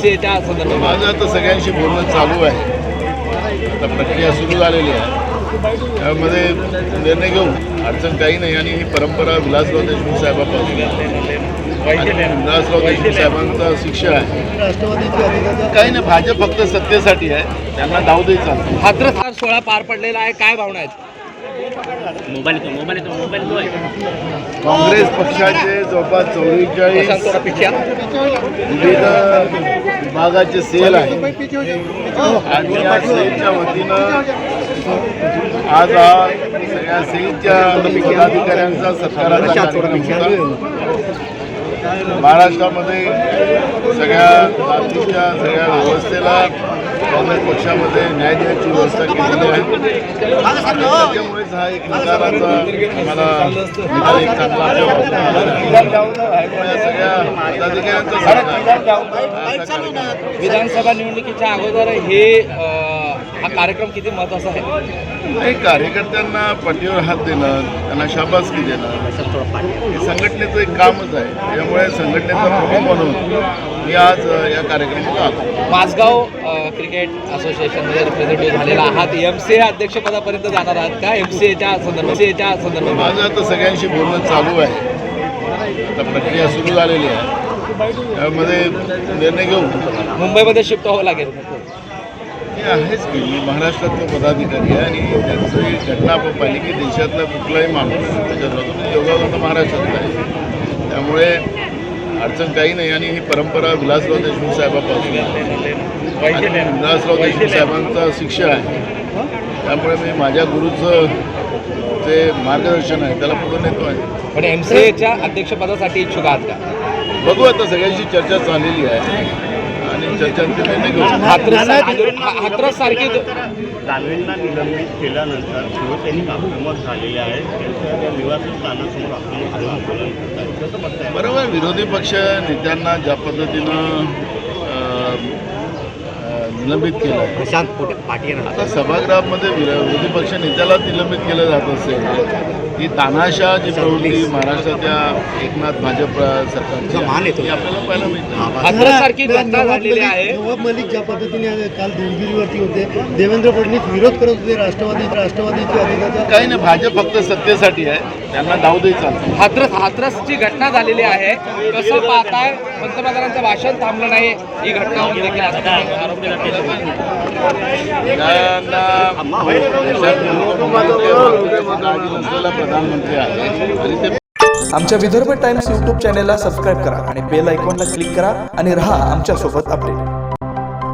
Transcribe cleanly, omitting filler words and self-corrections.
MCAच्या संदर्भात माझं आता सगळ्यांशी बोलणं चालू आहे. आता प्रक्रिया सुरू झालेली आहे. त्यामध्ये निर्णय घेऊ, अडचण काही नाही. आणि ही परंपरा विलासराव देशमुख साहेबांपासून विलासराव देशमुख साहेबांचा शिक्षा आहे. काही नाही, भाजप फक्त सत्तेसाठी आहे, त्यांना दाव द्यायचा. हाथरस सोहळा पार पडलेला आहे, काय भावना आहेत? काँग्रेस पक्षाचे जवळपास 44 विविध विभागाचे सेल आहे आणि या सेलच्या वतीनं आज हा सगळ्या सेलच्या पदाधिकाऱ्यांचा सत्काराचा कार्यक्रम होता. महाराष्ट्रामध्ये सगळ्या जातीच्या सगळ्या व्यवस्थेला काँग्रेस पक्षामध्ये न्याय देण्याची व्यवस्था केलेली आहे. त्याच्यामुळेच हा एक निकालाचा आम्हाला निकाल एक चांगला सगळ्या पदाधिकाऱ्यांचा विधानसभा निवडणुकीच्या अगोदर हा कार्यक्रम किती महत्त्वाचा आहे? कार्यकर्त्यांना पाठीवर हात देणं, त्यांना शाबासकी देणं हे संघटनेचं एक कामच आहे. त्यामुळे संघटनेचा प्रमुख म्हणून मी आज या कार्यक्रमाला आलो. माझगाव क्रिकेट असोसिएशनमध्ये रिप्रेझेंटेटिव्ह झालेला आहात. MCA अध्यक्षपदापर्यंत जाणार आहात का? MCAच्या संदर्भात माझं आता सगळ्यांशी बोलणं चालू आहे. आता प्रक्रिया सुरू झालेली आहे. त्यामध्ये निर्णय घेऊ. मुंबईमध्ये शिफ्ट व्हावं लागेल. हे आहेच की, मी महाराष्ट्रातला पदाधिकारी आहे आणि त्यांची घटना आपण पाहिली की देशातला कुठलाही माणूस त्याच्यातून योगावर महाराष्ट्रातला आहे. त्यामुळे अडचण काही नाही. आणि ही परंपरा विलासराव देशमुख साहेबांपासून विलासराव देशमुख साहेबांचा शिक्षा आहे. त्यामुळे मी माझ्या गुरुचं जे मार्गदर्शन आहे त्याला पुढे नेतो आहे. पण MCAच्या अध्यक्षपदासाठी इच्छुक आहात का? बघू, आता सगळ्यांची चर्चा झालेली आहे आणि चर्चांचे निर्णय घेऊ. हाथरस सारखी दानवेंना निलंबित केल्यानंतर शिवसैनिक आक्रमक झालेले आहेत. त्यांच्या निवासस्थानासमोर आपण आंदोलन करतात, कसं बघताय? बरोबर, विरोधी पक्ष नेत्यांना ज्या पद्धतीनं निलंबित केलं आहे, प्रशांत पाटील आता सभागृहामध्ये विरोधी पक्ष नेत्याला निलंबित केलं जात असेल, ही तानाशा जी प्रवृत्ती महाराष्ट्राच्या एकनाथ भाजप सरकारची ही आपल्याला पाहायला मिळते. हाथरससारखी घटना झालेली आहे. नवाब मलिक ज्या पद्धतीने काल देवगिरीवरती होते, देवेंद्र फडणवीस विरोध करत होते राष्ट्रवादीचे अधिकारी. काही नाही, भाजप फक्त सत्तेसाठी आहे, त्यांना दाव द्यायचा. हाथरसची घटना झालेली आहे, कसं पाहताय? पंतप्रधानांचं भाषण थांबलं नाही, ही घटना होऊन देखील प्रधानमंत्री आहे. आमच्या विदर्भ टाइम्स YouTube चॅनेलला सबस्क्राईब करा आणि बेल आयकॉनला क्लिक करा आणि रहा आमच्या सोबत अपडेट.